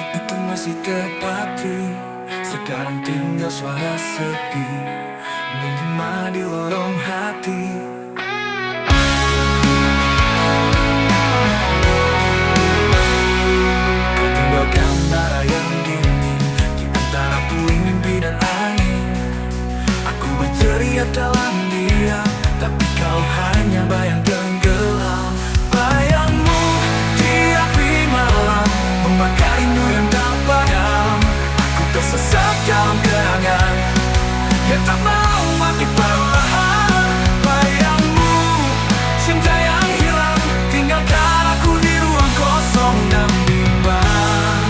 Musik itu masih terpati, sekarang tinggal suara sepi menggema di lorong hati. Kau tinggalkan darah yang dingin di antara puing mimpi dan angin. Aku berteriak dalam diam, tapi kau hanya bayang tenggelam. Bayangmu di api malam membakar rindu yang tak padam. Aku tersesat dalam kenangan yang tak mau mati perlahan. Bayangmu, cinta yang hilang, tinggalkan aku di ruang kosong dan bimbang.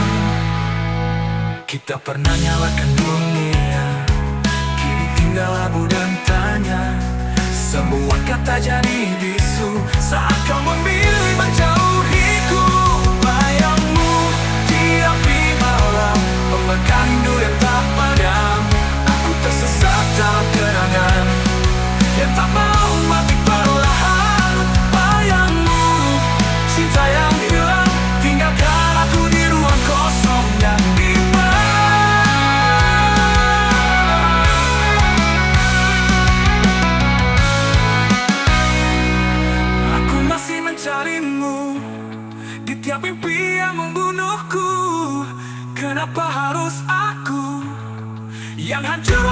Kita pernah nyalakan dunia, kini tinggal abu dan tanya. Semua kata jadi bisu saat kau memilih menjauhiku. Bayangmu di api malam membakar rindu yang tak padam. Aku tersesat dalam kenangan yang tak mau mati perlahan. Bayangmu, cinta yang hilang, tinggalkan aku di ruang kosong dan bimbang. Aku masih mencarimu di tiap mimpi yang membunuhku. Kenapa harus aku yang hancur